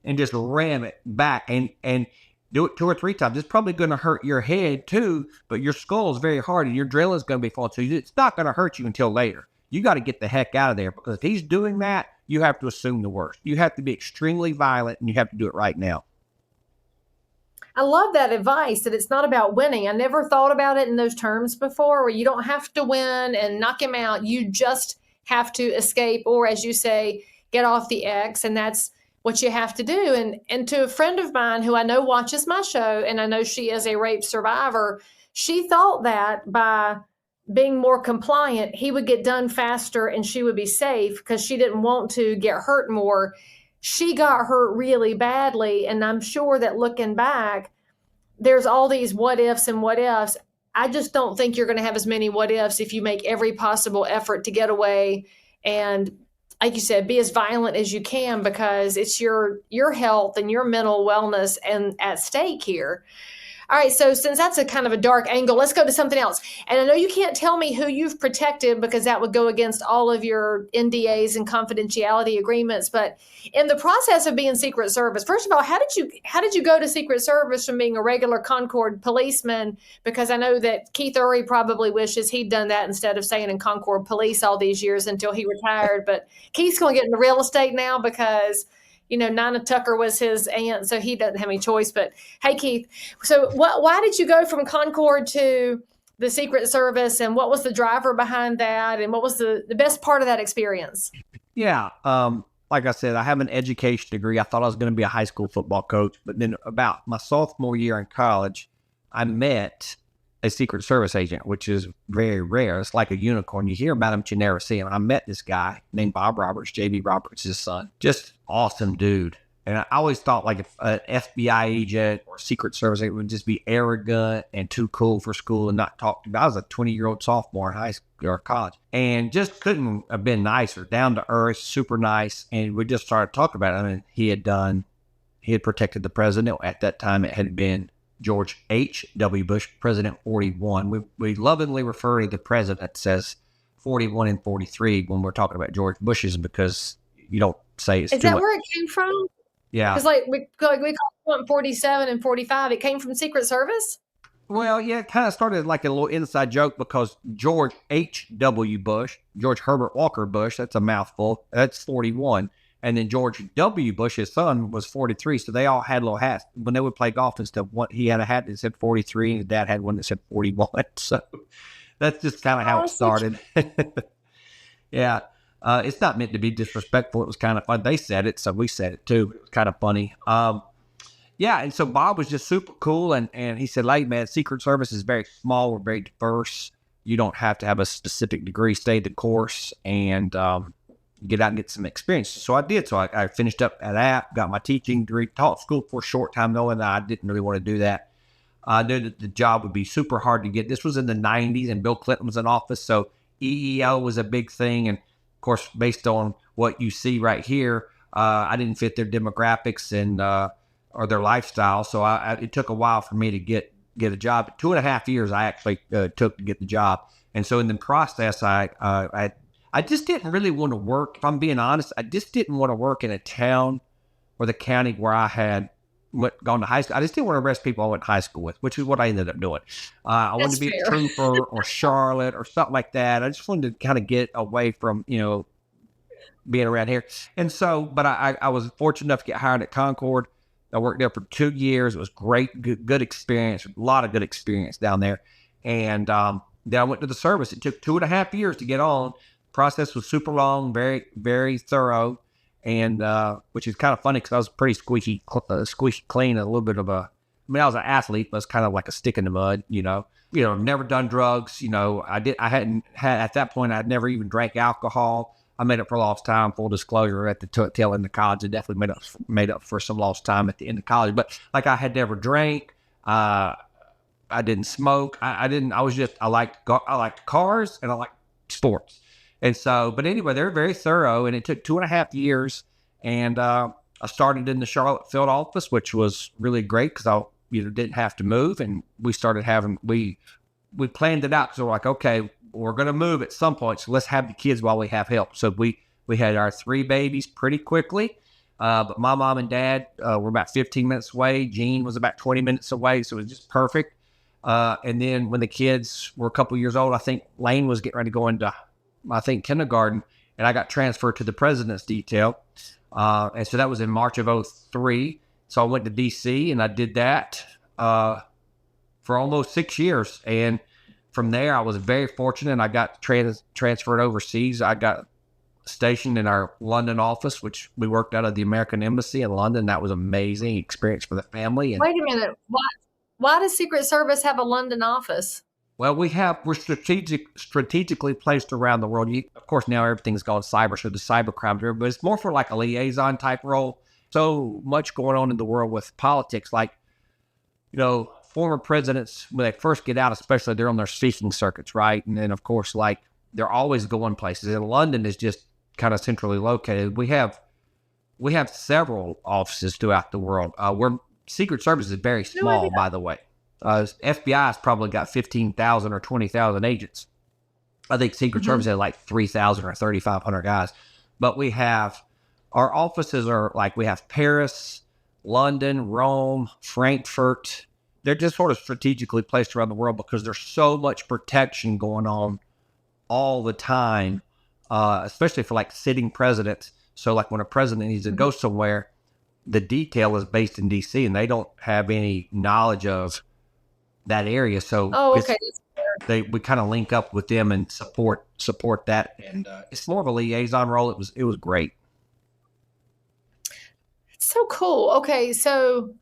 and just ram it back and do it 2 or 3 times. It's probably going to hurt your head too, but your skull is very hard and your adrenaline's going to be full. So it's not going to hurt you until later. You got to get the heck out of there, because if he's doing that, you have to assume the worst. You have to be extremely violent and you have to do it right now. I love that advice, that it's not about winning. I never thought about it in those terms before, where you don't have to win and knock him out. You just have to escape, or as you say, get off the X. And that's what you have to do. And to a friend of mine who I know watches my show, and I know she is a rape survivor, she thought that by being more compliant, he would get done faster and she would be safe, because she didn't want to get hurt more. She got hurt really badly. And I'm sure that looking back, there's all these what ifs and what ifs. I just don't think you're going to have as many what ifs if you make every possible effort to get away. And like you said, be as violent as you can, because it's your health and your mental wellness and at stake here. All right, so since that's a kind of a dark angle, let's go to something else. And I know you can't tell me who you've protected, because that would go against all of your NDAs and confidentiality agreements. But in the process of being Secret Service, first of all, how did you go to Secret Service from being a regular Concord policeman? Because I know that Keith Urey probably wishes he'd done that instead of staying in Concord Police all these years until he retired. But Keith's going to get into real estate now because Nina Tucker was his aunt, so he doesn't have any choice. But hey, Keith, so why did you go from Concord to the Secret Service, and what was the driver behind that, and what was the best part of that experience? Yeah, like I said, I have an education degree. I thought I was going to be a high school football coach, but then about my sophomore year in college, I met a Secret Service agent, which is very rare. It's like a unicorn. You hear about him, but you never see him. I met this guy named Bob Roberts, J.B. Roberts, his son. Just awesome dude. And I always thought like an FBI agent or Secret Service agent would just be arrogant and too cool for school and not talk to me. I was a 20-year-old sophomore in high school or college, and just couldn't have been nicer. Down to earth, super nice. And we just started talking about it. He had protected the president. At that time, it had been George H.W. Bush, President 41. We lovingly refer to the president as 41 and 43 when we're talking about George Bush's, because you don't say it's Is too that much. where it came from? Yeah. Because we call it 47 and 45. It came from Secret Service? Well, yeah, it kind of started like a little inside joke because George H.W. Bush, George Herbert Walker Bush, that's a mouthful, that's 41. And then George W. Bush, his son, was 43. So they all had little hats. When they would play golf and stuff, he had a hat that said 43, and his dad had one that said 41. So that's just kind of how it started. Yeah. It's not meant to be disrespectful. It was kind of fun. They said it, so we said it too. It was kind of funny. Yeah, and so Bob was just super cool, and he said, "Leigh, man, Secret Service is very small. We're very diverse. You don't have to have a specific degree. Stay the course and get out and get some experience." So I did. So I finished up at that, got my teaching degree, taught school for a short time, knowing that I didn't really want to do that. I knew that the job would be super hard to get. This was in the 90s, and Bill Clinton was in office, so EEO was a big thing. And, of course, based on what you see right here, I didn't fit their demographics and or their lifestyle. So it took a while for me to get a job. 2.5 years I actually took to get the job. And so in the process, I just didn't really want to work. If I'm being honest, I just didn't want to work in a town or the county where I had gone to high school. I just didn't want to arrest people I went to high school with, which is what I ended up doing. I wanted to be a trooper or Charlotte or something like that. I just wanted to kind of get away from, being around here. And so, but I was fortunate enough to get hired at Concord. I worked there for 2 years. It was great, good experience, a lot of good experience down there. And then I went to the service. It took 2.5 years to get on. The process was super long, very, very thorough, and which is kind of funny because I was pretty squeaky clean, a little bit of a. I mean, I was an athlete, but it's kind of like a stick in the mud, never done drugs. I hadn't had, at that point, I'd never even drank alcohol. I made up for lost time, full disclosure, at the tail end of college. I definitely made up for some lost time at the end of college. But like, I had never drank. I didn't smoke. I liked cars and I liked sports. And so, but anyway, they're very thorough, and it took 2.5 years. And I started in the Charlotte field office, which was really great because I didn't have to move. And we started we planned it out. So we're like, okay, we're going to move at some point, so let's have the kids while we have help. So we had our 3 babies pretty quickly, but my mom and dad were about 15 minutes away. Jean was about 20 minutes away, so it was just perfect. And then when the kids were a couple years old, I think Lane was getting ready to go into, kindergarten, and I got transferred to the president's detail. And so that was in March of 2003. So I went to D.C., and I did that for almost 6 years. And from there, I was very fortunate. I got transferred overseas. I got stationed in our London office, which we worked out of the American Embassy in London. That was an amazing experience for the family. And, wait a minute. Why does Secret Service have a London office? well, we're strategically placed around the world. Of course, now everything's gone cyber, so the cyber crime, but it's more for like a liaison type role. So much going on in the world with politics, like, former presidents, when they first get out, especially, they're on their speaking circuits, right? And then, of course, like, they're always going places. And London is just kind of centrally located. We have several offices throughout the world. Where Secret Service is very small, by the way. FBI's probably got 15,000 or 20,000 agents. I think Secret Service had like 3,000 or 3,500 guys. But our offices are like, we have Paris, London, Rome, Frankfurt. They're just sort of strategically placed around the world because there's so much protection going on all the time, especially for like sitting presidents. So like when a president needs to go somewhere, the detail is based in D.C. and they don't have any knowledge of that area. So we kind of link up with them and support that. And it's more of a liaison role. It was great. So cool. Okay, so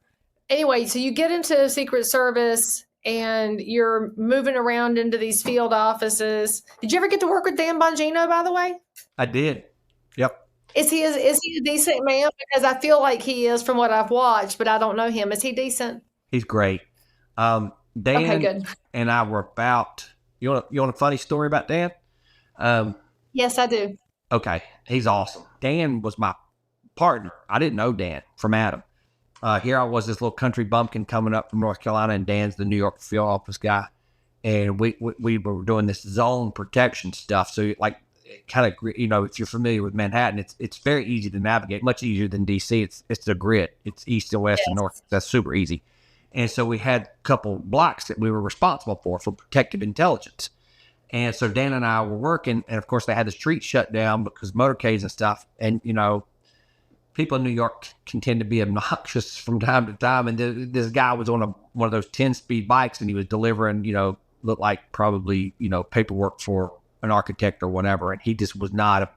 anyway, so you get into Secret Service and you're moving around into these field offices. Did you ever get to work with Dan Bongino, by the way? I did. Yep. Is he a decent man? Because I feel like he is from what I've watched, but I don't know him. Is he decent? He's great. Dan okay, good. And I were about. You want a funny story about Dan? Yes, I do. Okay, he's awesome. Dan was my partner. I didn't know Dan from Adam. Here I was, this little country bumpkin coming up from North Carolina, and Dan's the New York field office guy, and we were doing this zone protection stuff. So like, kind of, if you're familiar with Manhattan, it's very easy to navigate, much easier than DC. It's the grid. It's east and west and north. Yes. That's super easy. And so we had a couple blocks that we were responsible for protective intelligence. And so Dan and I were working, and of course they had the street shut down because motorcades and stuff. And people in New York can tend to be obnoxious from time to time. And this guy was on one of those 10-speed bikes, and he was delivering, looked like probably, paperwork for an architect or whatever. And he just was not,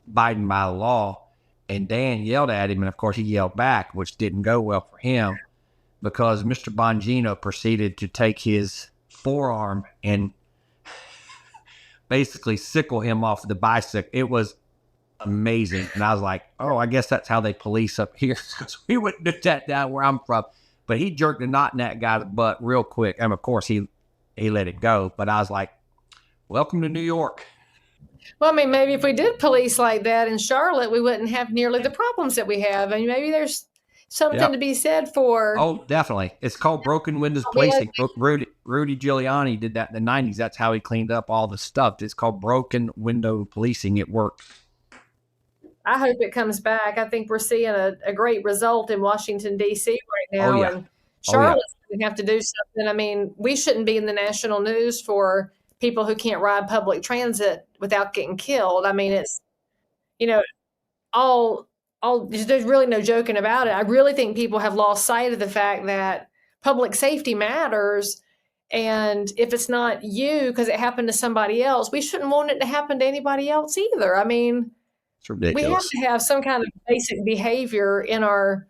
abiding by the law. And Dan yelled at him, and of course he yelled back, which didn't go well for him, because Mr. Bongino proceeded to take his forearm and basically sickle him off the bicycle. It was amazing. And I was like, oh, I guess that's how they police up here. We wouldn't do that down where I'm from. But he jerked a knot in that guy's butt real quick. And of course, he let it go. But I was like, welcome to New York. Well, I mean, maybe if we did police like that in Charlotte, we wouldn't have nearly the problems that we have. I mean, maybe there's something to be said for. Oh, definitely. It's called broken windows policing. Rudy Giuliani did that in the 90s. That's how he cleaned up all the stuff. It's called broken window policing. It worked. I hope it comes back. I think we're seeing a great result in Washington, D.C. right now. Oh, yeah. And Charlotte's going to have to do something. I mean, we shouldn't be in the national news for people who can't ride public transit without getting killed. I mean, it's, all there's really no joking about it. I really think people have lost sight of the fact that public safety matters. And if it's not you because it happened to somebody else, we shouldn't want it to happen to anybody else either. I mean, it's ridiculous. We have to have some kind of basic behavior in our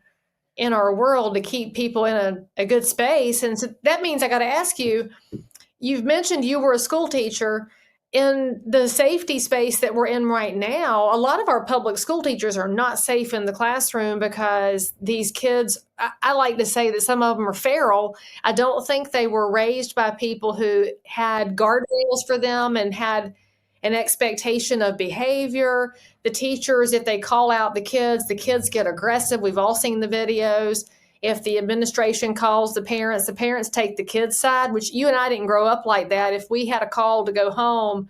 world to keep people in a good space. And so that means I got to ask you, you've mentioned you were a school teacher. In the safety space that we're in right now, a lot of our public school teachers are not safe in the classroom because these kids, I like to say that some of them are feral. I don't think they were raised by people who had guardrails for them and had an expectation of behavior. The teachers, if they call out the kids get aggressive. We've all seen the videos. If the administration calls the parents take the kids' side, which you and I didn't grow up like that. If we had a call to go home,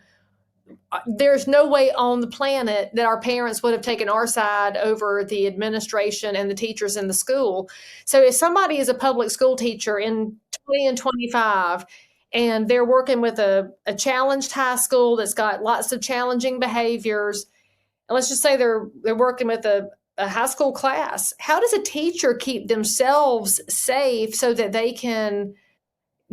there's no way on the planet that our parents would have taken our side over the administration and the teachers in the school. So if somebody is a public school teacher in 20 and 25, and they're working with a challenged high school that's got lots of challenging behaviors, and let's just say they're working with a high school class, how does a teacher keep themselves safe so that they can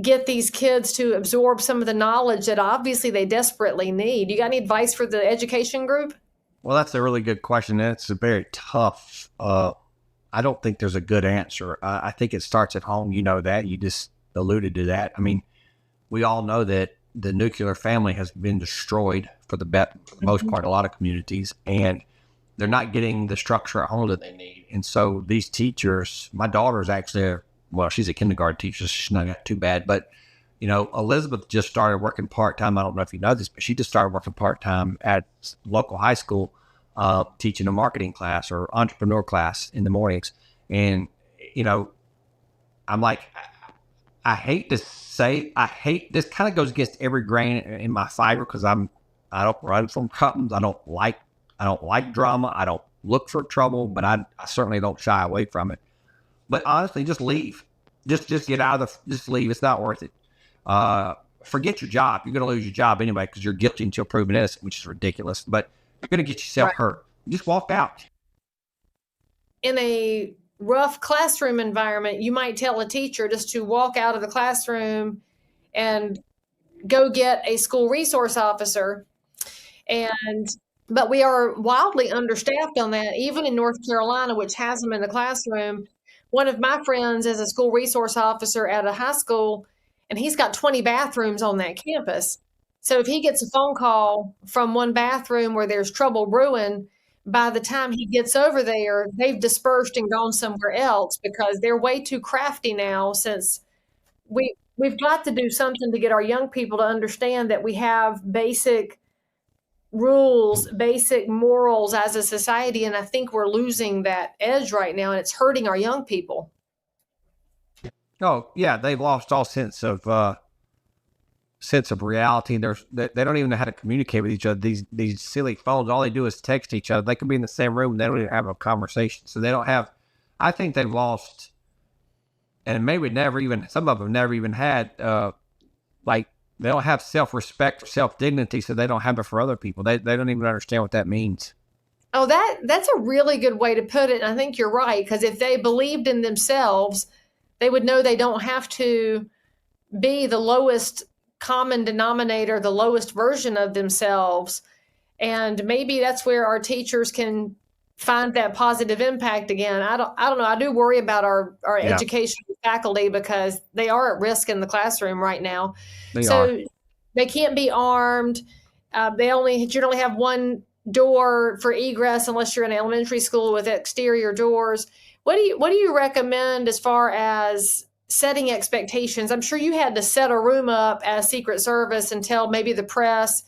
get these kids to absorb some of the knowledge that obviously they desperately need? You got any advice for the education group? Well, that's a really good question. It's a very tough. I don't think there's a good answer. I think it starts at home. You know that. You just alluded to that. I mean, we all know that the nuclear family has been destroyed for the most part, a lot of communities, and they're not getting the structure at home that they need. And so these teachers, my daughter's actually, she's a kindergarten teacher, so she's not too bad. But, Elizabeth just started working part-time. I don't know if you know this, but she just started working part-time at local high school, teaching a marketing class or entrepreneur class in the mornings. And, I'm like, I hate to say, this kind of goes against every grain in my fiber because I don't run from problems. I don't like drama. I don't look for trouble, but I certainly don't shy away from it. But honestly, just leave. Just get out of just leave. It's not worth it. Forget your job. You're going to lose your job anyway because you're guilty until proven innocent, which is ridiculous. But you're going to get yourself hurt. Just walk out. In a rough classroom environment, you might tell a teacher just to walk out of the classroom and go get a school resource officer. But we are wildly understaffed on that, even in North Carolina, which has them in the classroom. One of my friends is a school resource officer at a high school, and he's got 20 bathrooms on that campus. So if he gets a phone call from one bathroom where there's trouble brewing, by the time he gets over there, they've dispersed and gone somewhere else because they're way too crafty now. Since we've got to do something to get our young people to understand that we have basic rules, basic morals as a society. And I think we're losing that edge right now, and it's hurting our young people. Oh yeah, they've lost all sense of reality. They don't even know how to communicate with each other. These silly phones, all they do is text each other. They could be in the same room, they don't even have a conversation. So they don't have. I think they've lost, and maybe never even. Some of them never even had like they don't have self-respect or self-dignity, so they don't have it for other people. They don't even understand what that means. Oh, that's a really good way to put it. And I think you're right, because if they believed in themselves, they would know they don't have to be the lowest common denominator, the lowest version of themselves. And maybe that's where our teachers can find that positive impact again. I don't know. I do worry about our Yeah, educational faculty, because they are at risk in the classroom right now. they are. So they can't be armed. They only generally have one door for egress unless you're in elementary school with exterior doors. What do you recommend as far as setting expectations? I'm sure you had to set a room up as Secret Service and tell maybe the press,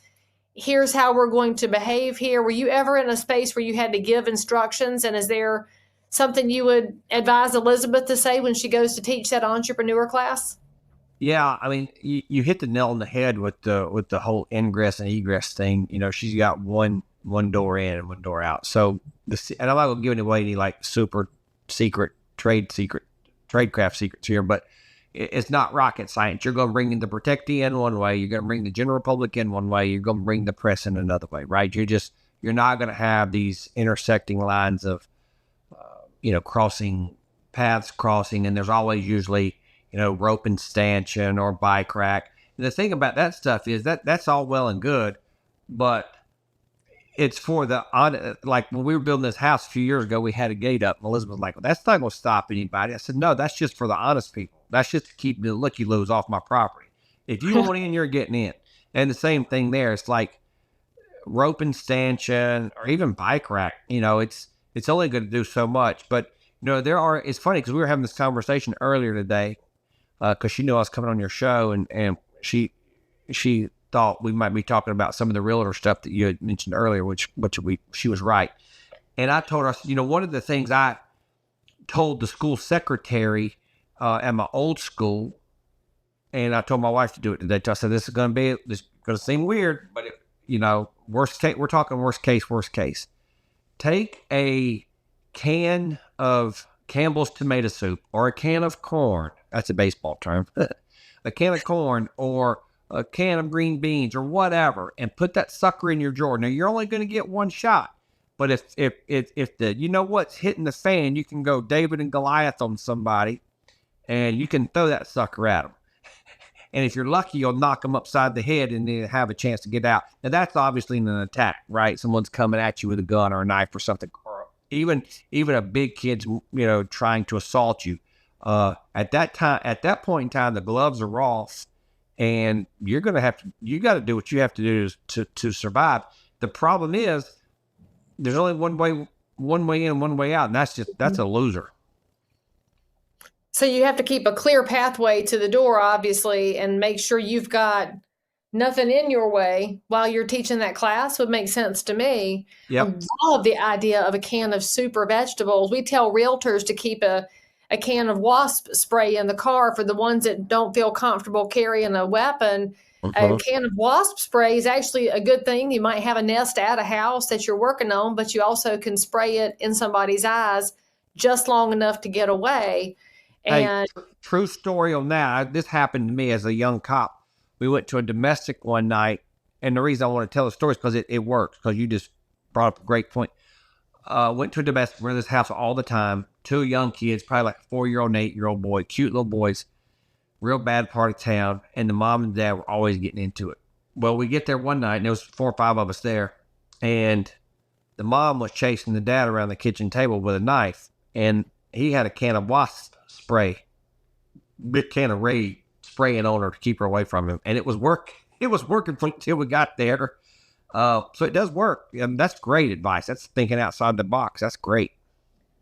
here's how we're going to behave here. Were you ever in a space where you had to give instructions? And is there something you would advise Elizabeth to say when she goes to teach that entrepreneur class? Yeah, I mean, you hit the nail on the head with the whole ingress and egress thing. She's got one door in and one door out. So and I'm not gonna give away any like super secret tradecraft secrets here, but it's not rocket science. You're gonna bring the protectee in one way. You're gonna bring the general public in one way. You're gonna bring the press in another way, right? You're not gonna have these intersecting lines of crossing crossing, and there's always usually rope and stanchion or bike rack. And the thing about that stuff is that's all well and good, but it's for the like when we were building this house a few years ago, we had a gate up, and Elizabeth was like, well, that's not going to stop anybody. I said, no, that's just for the honest people. That's just to keep the looky-loos off my property. If you want in, you're getting in. And the same thing there. It's like rope and stanchion or even bike rack. It's only going to do so much. But it's funny because we were having this conversation earlier today because she knew I was coming on your show, and she thought we might be talking about some of the realtor stuff that you had mentioned earlier, which she was right. And I told her, one of the things I told the school secretary at my old school, and I told my wife to do it today. I said, this is going to seem weird, but worst case, we're talking worst case. Take a can of Campbell's tomato soup or a can of corn. That's a baseball term. A can of corn or a can of green beans or whatever, and put that sucker in your drawer. Now you're only going to get one shot, but if the what's hitting the fan, you can go David and Goliath on somebody, and you can throw that sucker at them. And if you're lucky, you'll knock them upside the head and then have a chance to get out. Now that's obviously an attack, right? Someone's coming at you with a gun or a knife or something, or even a big kid's trying to assault you. At that point in time, the gloves are off, and you got to do what you have to do to survive. The problem is there's only one way in, one way out, and that's a loser. So you have to keep a clear pathway to the door, obviously, and make sure you've got nothing in your way while you're teaching that class. Would make sense to me. Yep. I love the idea of a can of soup or vegetables. We tell realtors to keep a can of wasp spray in the car for the ones that don't feel comfortable carrying a weapon. A can of wasp spray is actually a good thing. You might have a nest at a house that you're working on, but you also can spray it in somebody's eyes just long enough to get away. And Hey, true story on that. This happened to me as a young cop. We went to a domestic one night, and the reason I want to tell the story is because it works, because you just brought up a great point. Went to a domestic. We're in this house all the time. Two young kids, probably like a 4-year-old and 8-year-old boy, cute little boys, real bad part of town, and the mom and dad were always getting into it. Well, we get there one night, and there was 4 or 5 of us there, and the mom was chasing the dad around the kitchen table with a knife, and he had a can of wasp spray, big can of Raid spraying on her to keep her away from him, and it was working. It was working until we got there. So it does work, and that's great advice. That's thinking outside the box. That's great.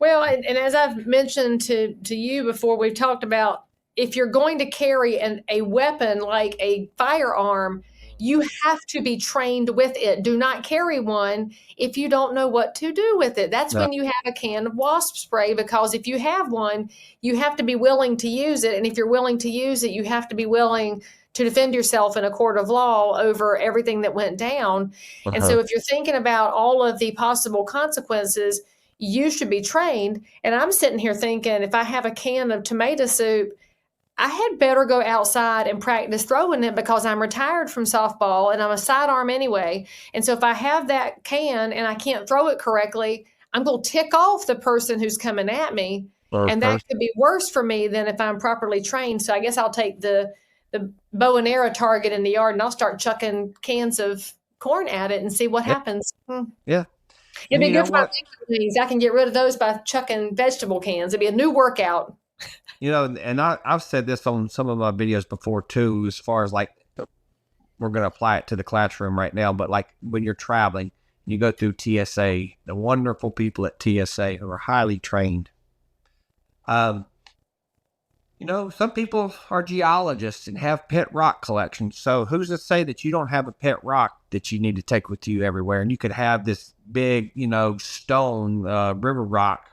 well, and as I've mentioned to you before, we've talked about, if you're going to carry a weapon like a firearm, You have to be trained with it. Do not carry one if you don't know what to do with it. That's No. when you have a can of wasp spray, because if you have one, you have to be willing to use it. And if you're willing to use it, you have to be willing to defend yourself in a court of law over everything that went down. And Uh-huh. so if you're thinking about all of the possible consequences, you should be trained. And I'm sitting here thinking, if I have a can of tomato soup, I had better go outside and practice throwing it, because I'm retired from softball and I'm a sidearm anyway. And so if I have that can and I can't throw it correctly, I'm going to tick off the person who's coming at me. And that could be worse for me than if I'm properly trained. So I guess I'll take the bow and arrow target in the yard and I'll start chucking cans of corn at it and see what happens. Yeah. It'd And be you good know for my what? wings. I can get rid of those by chucking vegetable cans. It'd be a new workout. And I've said this on some of my videos before too, as far as like, we're going to apply it to the classroom right now, but like when you're traveling, you go through TSA, the wonderful people at TSA who are highly trained. Some people are geologists and have pet rock collections. So who's to say that you don't have a pet rock that you need to take with you everywhere? And you could have this big, stone, river rock,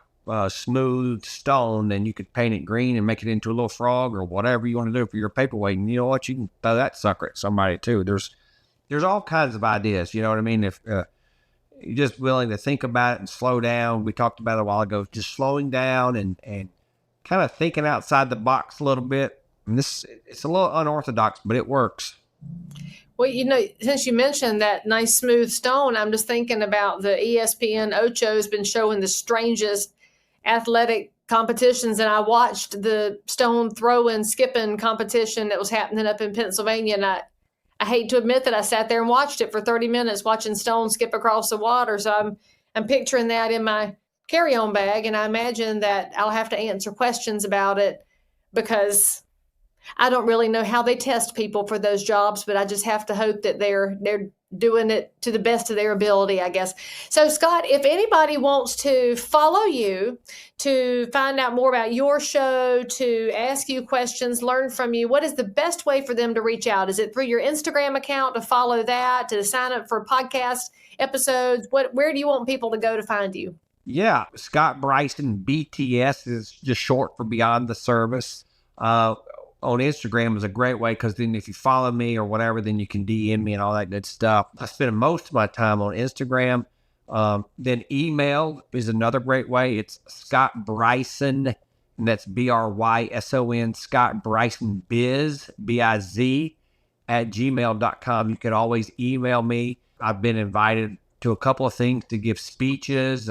smooth stone, and you could paint it green and make it into a little frog or whatever you want to do for your paperweight. And you know what? You can throw that sucker at somebody too. There's all kinds of ideas. You know what I mean? If you're just willing to think about it and slow down. We talked about it a while ago, just slowing down and kind of thinking outside the box a little bit. And it's a little unorthodox, but it works. Well, since you mentioned that nice smooth stone, I'm just thinking about the ESPN Ocho's been showing the strangest athletic competitions. And I watched the stone throwing, skipping competition that was happening up in Pennsylvania. And I hate to admit that I sat there and watched it for 30 minutes, watching stone skip across the water. So I'm picturing that in my carry-on bag, and I imagine that I'll have to answer questions about it, because I don't really know how they test people for those jobs, but I just have to hope that they're doing it to the best of their ability, I guess. So Scott, if anybody wants to follow you, to find out more about your show, to ask you questions, learn from you, what is the best way for them to reach out? Is it through your Instagram account to follow that, to sign up for podcast episodes? Where do you want people to go to find you? Yeah, Scott Bryson, BTS is just short for Beyond the Service. On Instagram is a great way, because then if you follow me or whatever, then you can DM me and all that good stuff. I spend most of my time on Instagram. Then email is another great way. It's Scott Bryson, and that's BRYSON, Scott Bryson Biz, BIZ, @gmail.com. You can always email me. I've been invited to a couple of things to give speeches.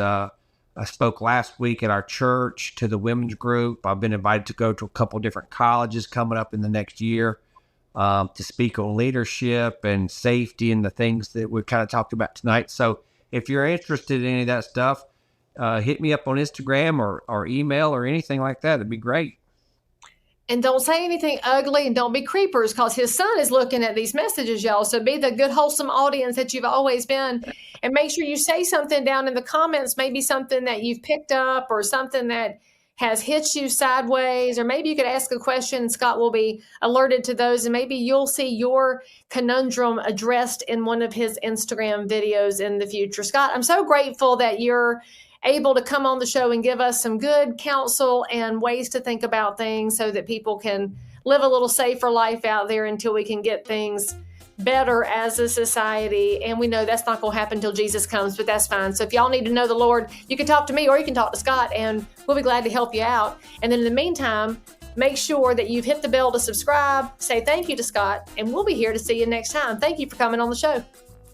I spoke last week at our church to the women's group. I've been invited to go to a couple of different colleges coming up in the next year to speak on leadership and safety and the things that we've kind of talked about tonight. So if you're interested in any of that stuff, hit me up on Instagram or email or anything like that. It'd be great. And don't say anything ugly, and don't be creepers, because his son is looking at these messages, y'all. So be the good, wholesome audience that you've always been. And make sure you say something down in the comments, maybe something that you've picked up or something that has hit you sideways, or maybe you could ask a question. Scott will be alerted to those, and maybe you'll see your conundrum addressed in one of his Instagram videos in the future. Scott, I'm so grateful that you're able to come on the show and give us some good counsel and ways to think about things so that people can live a little safer life out there until we can get things better as a society. And we know that's not going to happen until Jesus comes, but that's fine. So if y'all need to know the Lord, you can talk to me or you can talk to Scott, and we'll be glad to help you out. And then in the meantime, make sure that you've hit the bell to subscribe, say thank you to Scott, and we'll be here to see you next time. Thank you for coming on the show.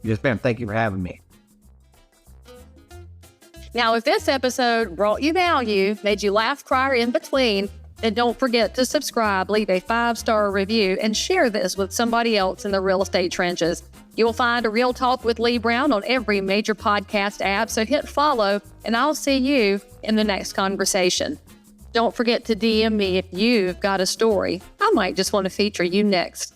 Yes, ma'am. Thank you for having me. Now, if this episode brought you value, made you laugh, cry, or in between, then don't forget to subscribe, leave a 5-star review, and share this with somebody else in the real estate trenches. You'll find a Real Talk with Leigh Brown on every major podcast app, so hit follow, and I'll see you in the next conversation. Don't forget to DM me if you've got a story. I might just want to feature you next.